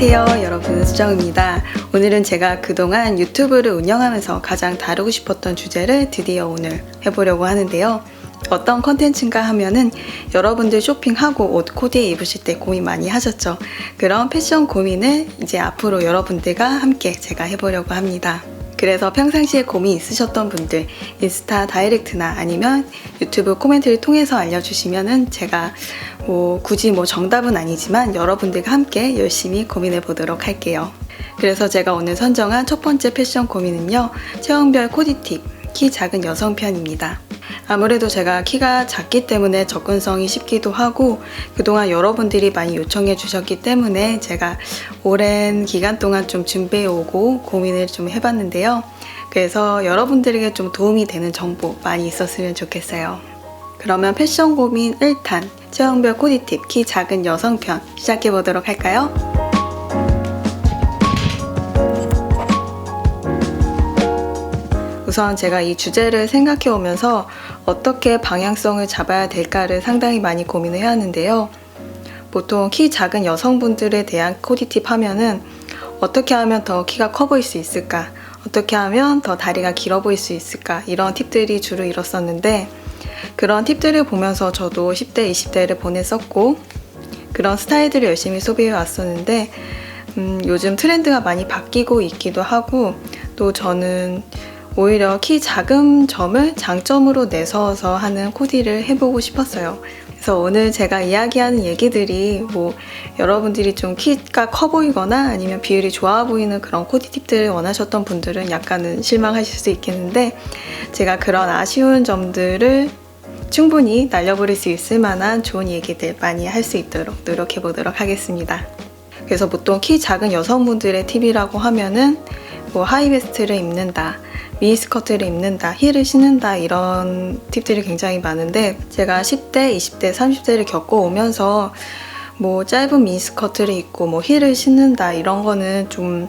안녕하세요 여러분, 수정입니다. 오늘은 제가 그동안 유튜브를 운영하면서 가장 다루고 싶었던 주제를 드디어 오늘 해보려고 하는데요. 어떤 컨텐츠인가 하면은 여러분들 쇼핑하고 옷 코디에 입으실 때 고민 많이 하셨죠. 그런 패션 고민을 이제 앞으로 여러분들과 함께 제가 해보려고 합니다. 그래서 평상시에 고민 있으셨던 분들 인스타 다이렉트나 아니면 유튜브 코멘트를 통해서 알려주시면은 제가 굳이 정답은 아니지만 여러분들과 함께 열심히 고민해 보도록 할게요. 그래서 제가 오늘 선정한 첫 번째 패션 고민은요, 체형별 코디 팁, 키 작은 여성 편입니다. 아무래도 제가 키가 작기 때문에 접근성이 쉽기도 하고 그동안 여러분들이 많이 요청해 주셨기 때문에 제가 오랜 기간 동안 좀 준비해 오고 고민을 좀 해봤는데요. 그래서 여러분들에게 좀 도움이 되는 정보 많이 있었으면 좋겠어요. 그러면 패션 고민 1탄 체형별 코디 팁, 키 작은 여성 편 시작해 보도록 할까요? 우선 제가 이 주제를 생각해 오면서 어떻게 방향성을 잡아야 될까를 상당히 많이 고민을 해왔는데요. 보통 키 작은 여성분들에 대한 코디 팁 하면은 어떻게 하면 더 키가 커 보일 수 있을까? 어떻게 하면 더 다리가 길어 보일 수 있을까? 이런 팁들이 주로 있었는데 그런 팁들을 보면서 저도 10대, 20대를 보냈었고 그런 스타일들을 열심히 소비해 왔었는데 요즘 트렌드가 많이 바뀌고 있기도 하고 또 저는 오히려 키 작은 점을 장점으로 내서서 하는 코디를 해보고 싶었어요. 그래서 오늘 제가 이야기하는 얘기들이 여러분들이 좀 키가 커 보이거나 아니면 비율이 좋아 보이는 그런 코디 팁들을 원하셨던 분들은 약간은 실망하실 수 있겠는데 제가 그런 아쉬운 점들을 충분히 날려버릴 수 있을 만한 좋은 얘기들 많이 할 수 있도록 노력해 보도록 하겠습니다. 그래서 보통 키 작은 여성분들의 팁이라고 하면은 하이베스트를 입는다, 미니스커트를 입는다, 힐을 신는다 이런 팁들이 굉장히 많은데 제가 10대, 20대, 30대를 겪어오면서 짧은 미니스커트를 입고 힐을 신는다 이런 거는 좀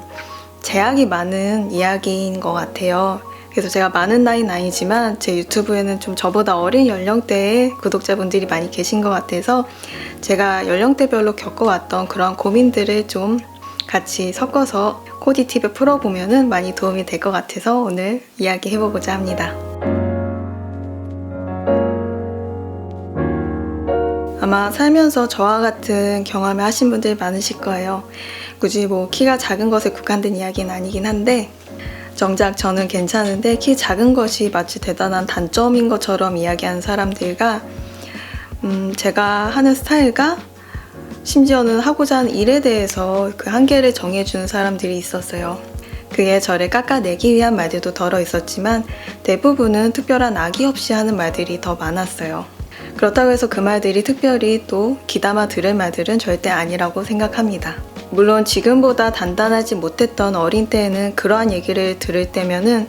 제약이 많은 이야기인 것 같아요. 그래서 제가 많은 나이는 아니지만 제 유튜브에는 좀 저보다 어린 연령대의 구독자분들이 많이 계신 것 같아서 제가 연령대별로 겪어왔던 그런 고민들을 좀 같이 섞어서 코디 팁을 풀어보면 많이 도움이 될 것 같아서 오늘 이야기해보고자 합니다. 아마 살면서 저와 같은 경험을 하신 분들 많으실 거예요. 굳이 키가 작은 것에 국한된 이야기는 아니긴 한데 정작 저는 괜찮은데 키 작은 것이 마치 대단한 단점인 것처럼 이야기하는 사람들과 제가 하는 스타일과 심지어는 하고자 하는 일에 대해서 그 한계를 정해주는 사람들이 있었어요. 그게 저를 깎아내기 위한 말들도 덜어 있었지만 대부분은 특별한 악의 없이 하는 말들이 더 많았어요. 그렇다고 해서 그 말들이 특별히 또 귀담아 들을 말들은 절대 아니라고 생각합니다. 물론 지금보다 단단하지 못했던 어린 때에는 그러한 얘기를 들을 때면은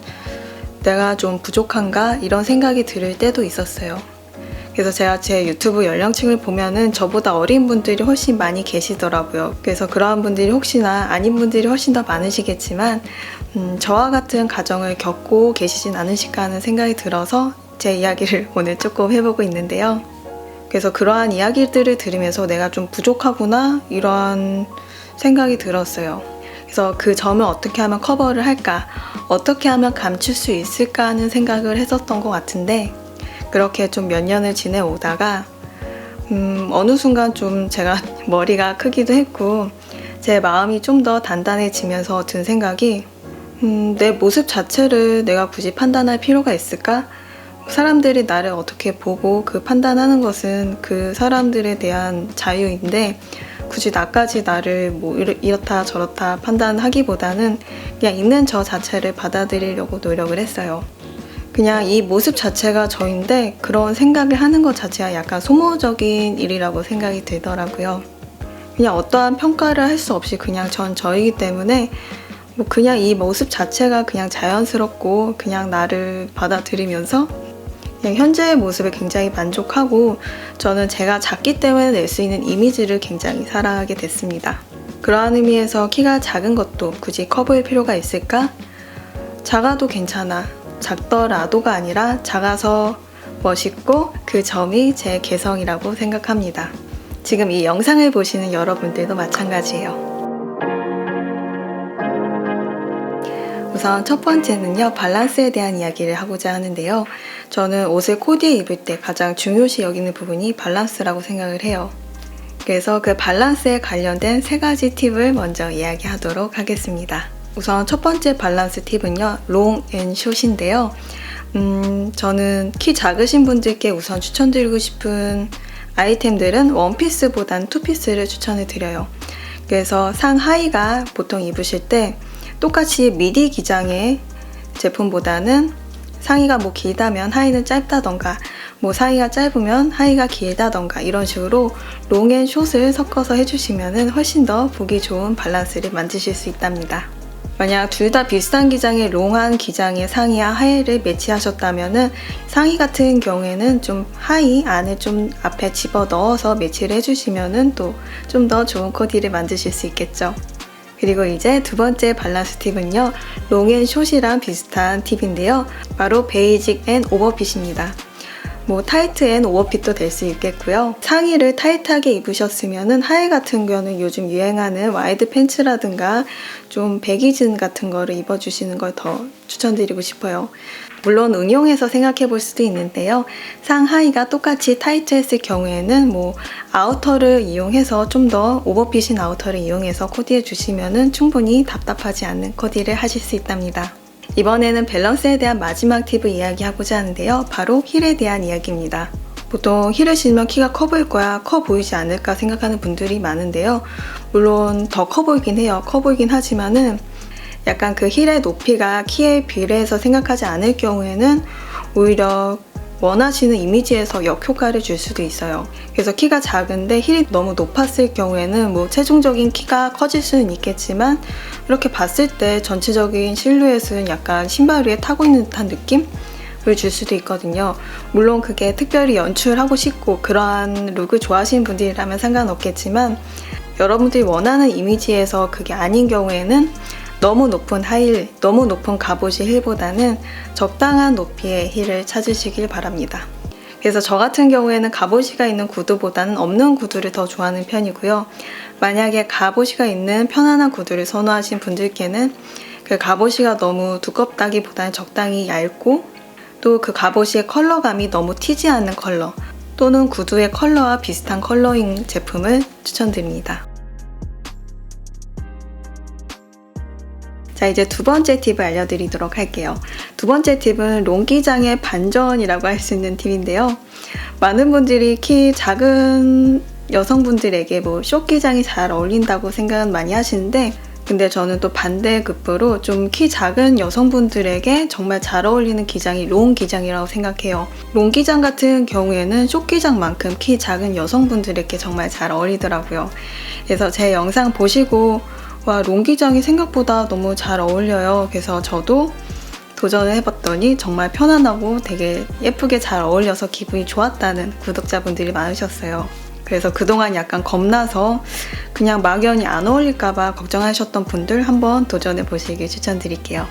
내가 좀 부족한가 이런 생각이 들 때도 있었어요. 그래서 제가 제 유튜브 연령층을 보면은 저보다 어린 분들이 훨씬 많이 계시더라고요. 그래서 그러한 분들이 혹시나 아닌 분들이 훨씬 더 많으시겠지만 저와 같은 가정을 겪고 계시진 않으실까 하는 생각이 들어서 제 이야기를 오늘 조금 해보고 있는데요. 그래서 그러한 이야기들을 들으면서 내가 좀 부족하구나 이런 생각이 들었어요. 그래서 그 점을 어떻게 하면 커버를 할까, 어떻게 하면 감출 수 있을까 하는 생각을 했었던 것 같은데 그렇게 좀 몇 년을 지내오다가 어느 순간 좀 제가 머리가 크기도 했고 제 마음이 좀 더 단단해지면서 든 생각이 내 모습 자체를 내가 굳이 판단할 필요가 있을까? 사람들이 나를 어떻게 보고 그 판단하는 것은 그 사람들에 대한 자유인데 굳이 나까지 나를 이렇다 저렇다 판단하기보다는 그냥 있는 저 자체를 받아들이려고 노력을 했어요. 그냥 이 모습 자체가 저인데 그런 생각을 하는 것 자체가 약간 소모적인 일이라고 생각이 들더라고요. 그냥 어떠한 평가를 할 수 없이 그냥 전 저이기 때문에 그냥 이 모습 자체가 그냥 자연스럽고 그냥 나를 받아들이면서 그냥 현재의 모습에 굉장히 만족하고 저는 제가 작기 때문에 낼 수 있는 이미지를 굉장히 사랑하게 됐습니다. 그러한 의미에서 키가 작은 것도 굳이 커 보일 필요가 있을까? 작아도 괜찮아. 작더라도가 아니라 작아서 멋있고 그 점이 제 개성이라고 생각합니다. 지금 이 영상을 보시는 여러분들도 마찬가지예요. 우선 첫 번째는요, 밸런스에 대한 이야기를 하고자 하는데요. 저는 옷을 코디에 입을 때 가장 중요시 여기는 부분이 밸런스라고 생각을 해요. 그래서 그 밸런스에 관련된 3가지 팁을 먼저 이야기하도록 하겠습니다. 우선 첫 번째 밸런스 팁은요, 롱 앤 숏인데요. 저는 키 작으신 분들께 우선 추천드리고 싶은 아이템들은 원피스보단 투피스를 추천을 드려요. 그래서 상하의가 보통 입으실 때 똑같이 미디 기장의 제품보다는 상의가 뭐 길다면 하의는 짧다던가, 뭐 상의가 짧으면 하의가 길다던가 이런 식으로 롱 앤 숏을 섞어서 해주시면 훨씬 더 보기 좋은 밸런스를 만드실 수 있답니다. 만약 둘 다 비슷한 기장의 롱한 기장의 상의와 하의를 매치하셨다면 상의 같은 경우에는 좀 하의 안에 좀 앞에 집어 넣어서 매치를 해주시면 또 좀 더 좋은 코디를 만드실 수 있겠죠. 그리고 이제 두 번째 밸런스 팁은요, 롱 앤 숏이랑 비슷한 팁인데요, 바로 베이직 앤 오버핏입니다. 뭐 타이트 앤 오버핏도 될 수 있겠고요. 상의를 타이트하게 입으셨으면 하의 같은 경우는 요즘 유행하는 와이드 팬츠라든가 좀 배기진 같은 거를 입어주시는 걸 더 추천드리고 싶어요. 물론 응용해서 생각해 볼 수도 있는데요. 상하의가 똑같이 타이트했을 경우에는 뭐 아우터를 이용해서 좀 더 오버핏인 아우터를 이용해서 코디해 주시면 충분히 답답하지 않는 코디를 하실 수 있답니다. 이번에는 밸런스에 대한 마지막 팁을 이야기하고자 하는데요. 바로 힐에 대한 이야기입니다. 보통 힐을 신으면 키가 커 보일 거야, 커 보이지 않을까 생각하는 분들이 많은데요. 물론 더 커 보이긴 해요. 커 보이긴 하지만은 약간 그 힐의 높이가 키에 비례해서 생각하지 않을 경우에는 오히려 원하시는 이미지에서 역효과를 줄 수도 있어요. 그래서 키가 작은데 힐이 너무 높았을 경우에는 뭐 체중적인 키가 커질 수는 있겠지만 이렇게 봤을 때 전체적인 실루엣은 약간 신발 위에 타고 있는 듯한 느낌을 줄 수도 있거든요. 물론 그게 특별히 연출하고 싶고 그러한 룩을 좋아하시는 분들이라면 상관없겠지만 여러분들이 원하는 이미지에서 그게 아닌 경우에는 너무 높은 하이힐, 너무 높은 갑옷이 힐보다는 적당한 높이의 힐을 찾으시길 바랍니다. 그래서 저 같은 경우에는 갑옷이가 있는 구두보다는 없는 구두를 더 좋아하는 편이고요. 만약에 갑옷이가 있는 편안한 구두를 선호하신 분들께는 그 갑옷이가 너무 두껍다기보다는 적당히 얇고 또 그 갑옷이의 컬러감이 너무 튀지 않는 컬러 또는 구두의 컬러와 비슷한 컬러인 제품을 추천드립니다. 자, 이제 두 번째 팁을 알려드리도록 할게요. 두 번째 팁은 롱기장의 반전이라고 할 수 있는 팁인데요. 많은 분들이 키 작은 여성분들에게 뭐 숏기장이 잘 어울린다고 생각은 많이 하시는데 근데 저는 또 반대급부로 좀 키 작은 여성분들에게 정말 잘 어울리는 기장이 롱기장이라고 생각해요. 롱기장 같은 경우에는 숏기장만큼 키 작은 여성분들에게 정말 잘 어울리더라고요. 그래서 제 영상 보시고 와, 롱기장이 생각보다 너무 잘 어울려요. 그래서 저도 도전을 해봤더니 정말 편안하고 되게 예쁘게 잘 어울려서 기분이 좋았다는 구독자분들이 많으셨어요. 그래서 그동안 약간 겁나서 그냥 막연히 안 어울릴까봐 걱정하셨던 분들 한번 도전해 보시길 추천드릴게요.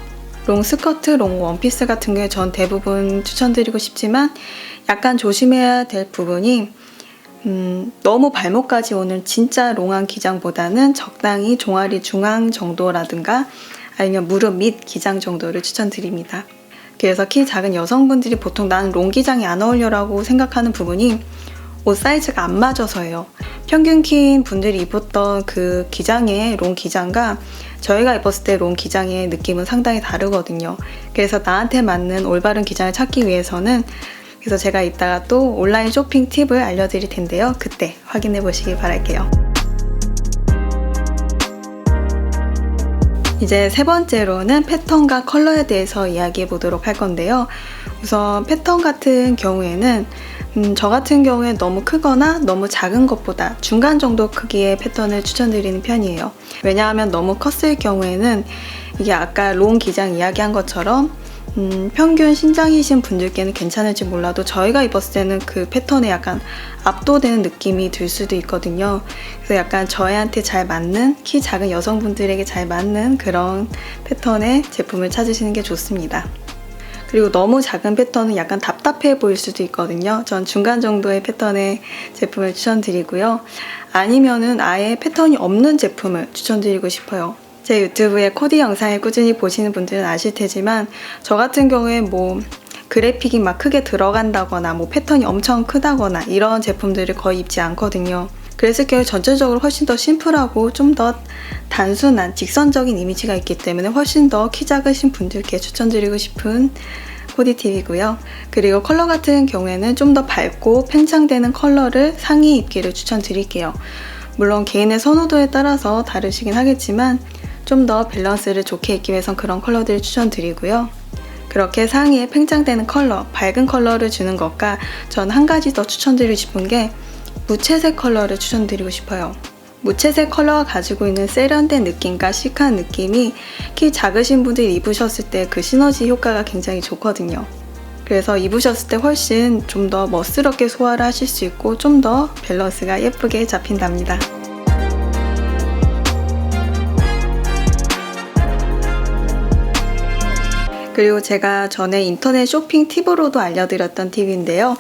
롱 스커트, 롱 원피스 같은 경우에 전 대부분 추천드리고 싶지만 약간 조심해야 될 부분이 너무 발목까지 오는 진짜 롱한 기장보다는 적당히 종아리 중앙 정도라든가 아니면 무릎 밑 기장 정도를 추천드립니다. 그래서 키 작은 여성분들이 보통 나는 롱 기장이 안 어울려라고 생각하는 부분이 옷 사이즈가 안 맞아서예요. 평균 키인 분들이 입었던 그 기장의 롱 기장과 저희가 입었을 때 롱 기장의 느낌은 상당히 다르거든요. 그래서 나한테 맞는 올바른 기장을 찾기 위해서는 그래서 제가 이따가 또 온라인 쇼핑 팁을 알려드릴 텐데요. 그때 확인해 보시길 바랄게요. 이제 세 번째로는 패턴과 컬러에 대해서 이야기해 보도록 할 건데요. 우선 패턴 같은 경우에는 저 같은 경우에 너무 크거나 너무 작은 것보다 중간 정도 크기의 패턴을 추천드리는 편이에요. 왜냐하면 너무 컸을 경우에는 이게 아까 롱 기장 이야기한 것처럼 평균 신장이신 분들께는 괜찮을지 몰라도 저희가 입었을 때는 그 패턴에 약간 압도되는 느낌이 들 수도 있거든요. 그래서 약간 저희한테 잘 맞는, 키 작은 여성분들에게 잘 맞는 그런 패턴의 제품을 찾으시는 게 좋습니다. 그리고 너무 작은 패턴은 약간 답답해 보일 수도 있거든요. 전 중간 정도의 패턴의 제품을 추천드리고요. 아니면은 아예 패턴이 없는 제품을 추천드리고 싶어요. 제 유튜브에 코디 영상을 꾸준히 보시는 분들은 아실 테지만 저 같은 경우에 뭐 그래픽이 막 크게 들어간다거나 뭐 패턴이 엄청 크다거나 이런 제품들을 거의 입지 않거든요. 그랬을 경우 전체적으로 훨씬 더 심플하고 좀 더 단순한 직선적인 이미지가 있기 때문에 훨씬 더 키 작으신 분들께 추천드리고 싶은 코디팁이고요. 그리고 컬러 같은 경우에는 좀 더 밝고 팽창되는 컬러를 상의 입기를 추천드릴게요. 물론 개인의 선호도에 따라서 다르시긴 하겠지만 좀 더 밸런스를 좋게 입기 위해선 그런 컬러들을 추천드리고요. 그렇게 상의에 팽창되는 컬러, 밝은 컬러를 주는 것과 전 한 가지 더 추천드리고 싶은 게 무채색 컬러를 추천드리고 싶어요. 무채색 컬러가 가지고 있는 세련된 느낌과 시크한 느낌이 키 작으신 분들이 입으셨을 때 그 시너지 효과가 굉장히 좋거든요. 그래서 입으셨을 때 훨씬 좀 더 멋스럽게 소화를 하실 수 있고 좀 더 밸런스가 예쁘게 잡힌답니다. 그리고 제가 전에 인터넷 쇼핑 팁으로도 알려드렸던 팁인데요.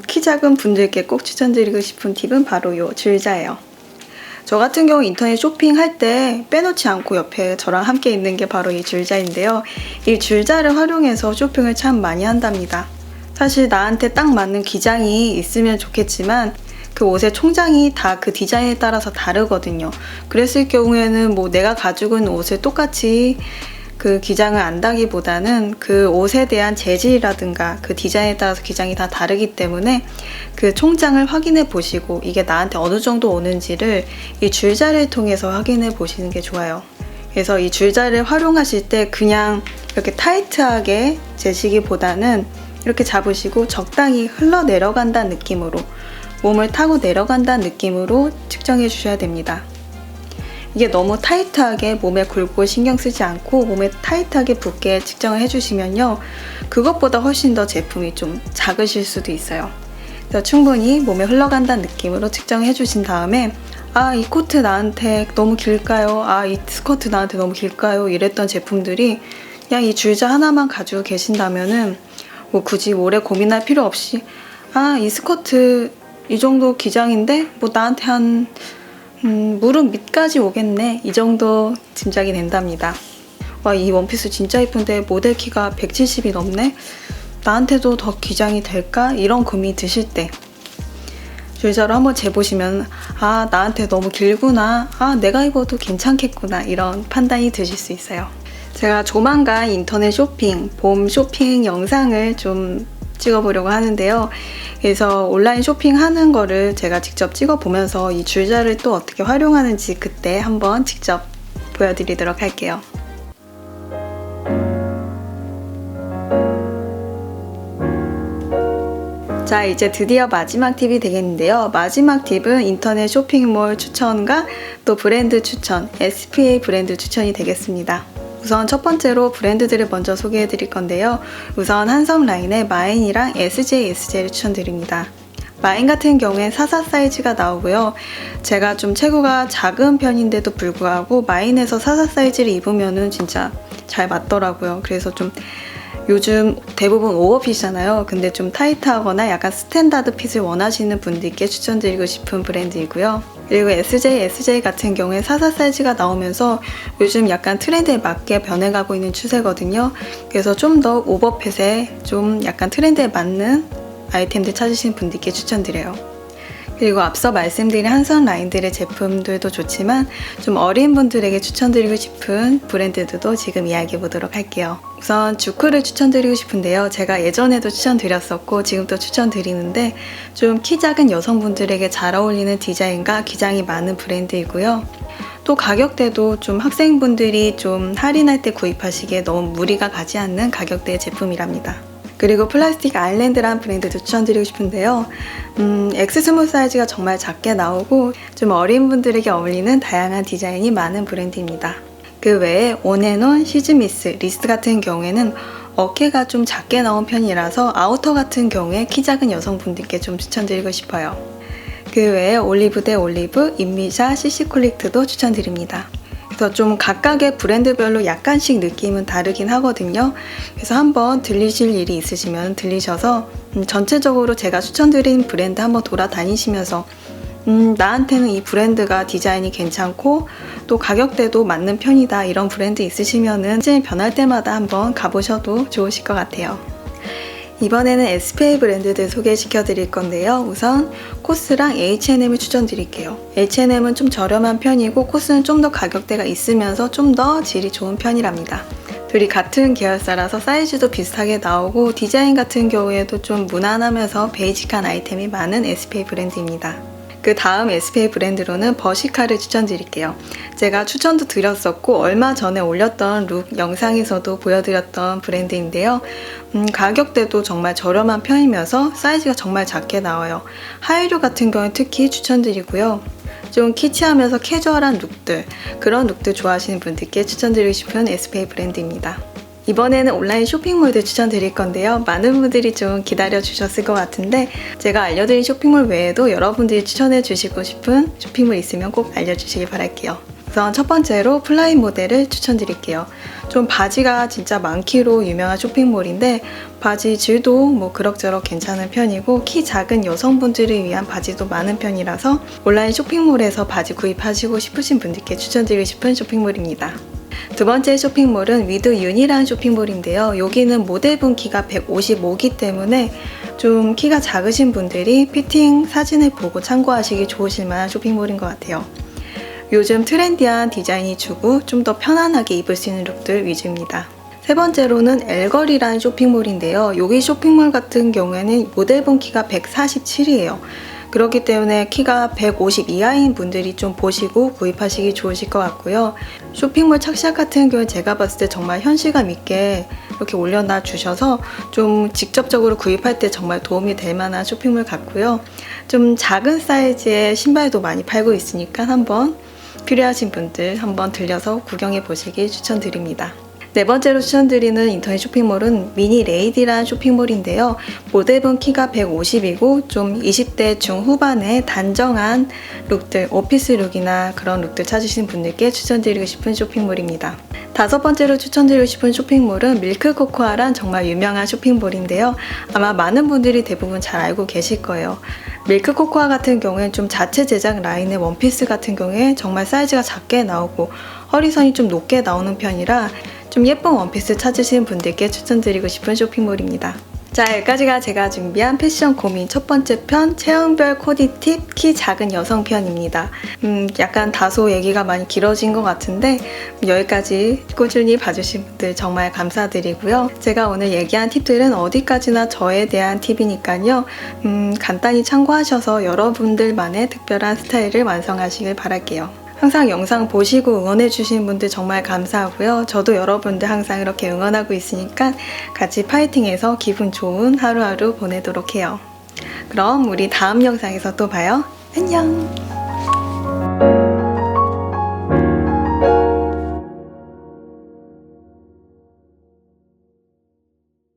키 작은 분들께 꼭 추천드리고 싶은 팁은 바로 이 줄자예요. 저 같은 경우 인터넷 쇼핑할 때 빼놓지 않고 옆에 저랑 함께 있는 게 바로 이 줄자인데요. 이 줄자를 활용해서 쇼핑을 참 많이 한답니다. 사실 나한테 딱 맞는 기장이 있으면 좋겠지만 그 옷의 총장이 다 그 디자인에 따라서 다르거든요. 그랬을 경우에는 뭐 내가 가지고 있는 옷을 똑같이 그 기장을 안다기보다는 그 옷에 대한 재질이라든가 그 디자인에 따라서 기장이 다 다르기 때문에 그 총장을 확인해 보시고 이게 나한테 어느 정도 오는지를 이 줄자를 통해서 확인해 보시는 게 좋아요. 그래서 이 줄자를 활용하실 때 그냥 이렇게 타이트하게 재시기보다는 이렇게 잡으시고 적당히 흘러내려간다는 느낌으로, 몸을 타고 내려간다는 느낌으로 측정해 주셔야 됩니다. 이게 너무 타이트하게 몸에 굴고 신경 쓰지 않고 몸에 타이트하게 붙게 측정을 해주시면요, 그것보다 훨씬 더 제품이 좀 작으실 수도 있어요. 그래서 충분히 몸에 흘러간다는 느낌으로 측정해 주신 다음에 아, 이 코트 나한테 너무 길까요? 아, 이 스커트 나한테 너무 길까요? 이랬던 제품들이 그냥 이 줄자 하나만 가지고 계신다면은 뭐 굳이 오래 고민할 필요 없이 아, 이 스커트 이 정도 기장인데 뭐 나한테 한 무릎 밑까지 오겠네, 이 정도 짐작이 된답니다. 와, 이 원피스 진짜 예쁜데 모델 키가 170이 넘네? 나한테도 더 기장이 될까? 이런 고민이 드실 때 줄자로 한번 재보시면 아, 나한테 너무 길구나, 아, 내가 입어도 괜찮겠구나, 이런 판단이 드실 수 있어요. 제가 조만간 인터넷 쇼핑, 봄 쇼핑 영상을 좀 찍어보려고 하는데요. 그래서 온라인 쇼핑하는 거를 제가 직접 찍어보면서 이 줄자를 또 어떻게 활용하는지 그때 한번 직접 보여드리도록 할게요. 자, 이제 드디어 마지막 팁이 되겠는데요. 마지막 팁은 인터넷 쇼핑몰 추천과 또 브랜드 추천, SPA 브랜드 추천이 되겠습니다. 우선 첫 번째로 브랜드들을 먼저 소개해 드릴 건데요. 우선 한성라인의 마인이랑 SJ를 추천드립니다. 마인 같은 경우엔 44 사이즈가 나오고요. 제가 좀 체구가 작은 편인데도 불구하고 마인에서 44 사이즈를 입으면은 진짜 잘 맞더라고요. 그래서 좀 요즘 대부분 오버핏이잖아요. 근데 좀 타이트하거나 약간 스탠다드 핏을 원하시는 분들께 추천드리고 싶은 브랜드이고요. 그리고 SJ 같은 경우에 44 사이즈가 나오면서 요즘 약간 트렌드에 맞게 변해가고 있는 추세거든요. 그래서 좀 더 오버핏에 좀 약간 트렌드에 맞는 아이템들 찾으시는 분들께 추천드려요. 그리고 앞서 말씀드린 한성 라인들의 제품들도 좋지만 좀 어린 분들에게 추천드리고 싶은 브랜드들도 지금 이야기해 보도록 할게요. 우선 주크를 추천드리고 싶은데요. 제가 예전에도 추천드렸었고 지금 또 추천드리는데 좀 키 작은 여성분들에게 잘 어울리는 디자인과 기장이 많은 브랜드이고요. 또 가격대도 좀 학생분들이 좀 할인할 때 구입하시기에 너무 무리가 가지 않는 가격대의 제품이랍니다. 그리고 플라스틱 아일랜드라는 브랜드도 추천드리고 싶은데요. X 스몰 사이즈가 정말 작게 나오고 좀 어린 분들에게 어울리는 다양한 디자인이 많은 브랜드입니다. 그 외에 온앤온, 시즈미스, 리스트 같은 경우에는 어깨가 좀 작게 나온 편이라서 아우터 같은 경우에 키 작은 여성분들께 좀 추천드리고 싶어요. 그 외에 올리브 대 올리브, 인미샤, CC콜렉트도 추천드립니다. 그래서 좀 각각의 브랜드별로 약간씩 느낌은 다르긴 하거든요. 그래서 한번 들리실 일이 있으시면 들리셔서 전체적으로 제가 추천드린 브랜드 한번 돌아다니시면서 나한테는 이 브랜드가 디자인이 괜찮고 또 가격대도 맞는 편이다, 이런 브랜드 있으시면은 시즌이 변할 때마다 한번 가보셔도 좋으실 것 같아요. 이번에는 SPA 브랜드들 소개시켜 드릴 건데요. 우선 코스랑 H&M을 추천드릴게요. H&M은 좀 저렴한 편이고 코스는 좀 더 가격대가 있으면서 좀 더 질이 좋은 편이랍니다. 둘이 같은 계열사라서 사이즈도 비슷하게 나오고 디자인 같은 경우에도 좀 무난하면서 베이직한 아이템이 많은 SPA 브랜드입니다. 그 다음 SPA 브랜드로는 버시카를 추천드릴게요. 제가 추천도 드렸었고 얼마 전에 올렸던 룩 영상에서도 보여드렸던 브랜드인데요. 가격대도 정말 저렴한 편이면서 사이즈가 정말 작게 나와요. 하의류 같은 경우는 특히 추천드리고요. 좀 키치하면서 캐주얼한 룩들, 그런 룩들 좋아하시는 분들께 추천드리고 싶은 SPA 브랜드입니다. 이번에는 온라인 쇼핑몰들 추천드릴 건데요. 많은 분들이 좀 기다려 주셨을 것 같은데 제가 알려드린 쇼핑몰 외에도 여러분들이 추천해 주시고 싶은 쇼핑몰 있으면 꼭 알려주시길 바랄게요. 우선 첫 번째로 플라이 모델을 추천드릴게요. 좀 바지가 진짜 많기로 유명한 쇼핑몰인데 바지 질도 뭐 그럭저럭 괜찮은 편이고 키 작은 여성분들을 위한 바지도 많은 편이라서 온라인 쇼핑몰에서 바지 구입하시고 싶으신 분들께 추천드리고 싶은 쇼핑몰입니다. 두 번째 쇼핑몰은 위드 윤이라는 쇼핑몰인데요. 여기는 모델분 키가 155기 때문에 좀 키가 작으신 분들이 피팅 사진을 보고 참고하시기 좋으실 만한 쇼핑몰인 것 같아요. 요즘 트렌디한 디자인이 주고 좀 더 편안하게 입을 수 있는 룩들 위주입니다. 세 번째로는 엘거리라는 쇼핑몰인데요. 여기 쇼핑몰 같은 경우에는 모델분 키가 147이에요. 그렇기 때문에 키가 150 이하인 분들이 좀 보시고 구입하시기 좋으실 것 같고요. 쇼핑몰 착샷 같은 경우는 제가 봤을 때 정말 현실감 있게 이렇게 올려놔 주셔서 좀 직접적으로 구입할 때 정말 도움이 될 만한 쇼핑몰 같고요. 좀 작은 사이즈의 신발도 많이 팔고 있으니까 한번 필요하신 분들 한번 들려서 구경해 보시길 추천드립니다. 네 번째로 추천드리는 인터넷 쇼핑몰은 미니 레이디라는 쇼핑몰인데요. 모델분 키가 150이고 좀 20대 중후반의 단정한 룩들, 오피스 룩이나 그런 룩들 찾으시는 분들께 추천드리고 싶은 쇼핑몰입니다. 다섯 번째로 추천드리고 싶은 쇼핑몰은 밀크코코아란 정말 유명한 쇼핑몰인데요. 아마 많은 분들이 대부분 잘 알고 계실 거예요. 밀크코코아 같은 경우에는 좀 자체 제작 라인의 원피스 같은 경우에 정말 사이즈가 작게 나오고 허리선이 좀 높게 나오는 편이라 좀 예쁜 원피스 찾으시는 분들께 추천드리고 싶은 쇼핑몰입니다. 자, 여기까지가 제가 준비한 패션 고민 첫 번째 편 체형별 코디 팁 키 작은 여성 편입니다. 약간 다소 얘기가 많이 길어진 것 같은데 여기까지 꾸준히 봐주신 분들 정말 감사드리고요. 제가 오늘 얘기한 팁들은 어디까지나 저에 대한 팁이니까요. 간단히 참고하셔서 여러분들만의 특별한 스타일을 완성하시길 바랄게요. 항상 영상 보시고 응원해주신 분들 정말 감사하고요. 저도 여러분들 항상 이렇게 응원하고 있으니까 같이 파이팅해서 기분 좋은 하루하루 보내도록 해요. 그럼 우리 다음 영상에서 또 봐요. 안녕!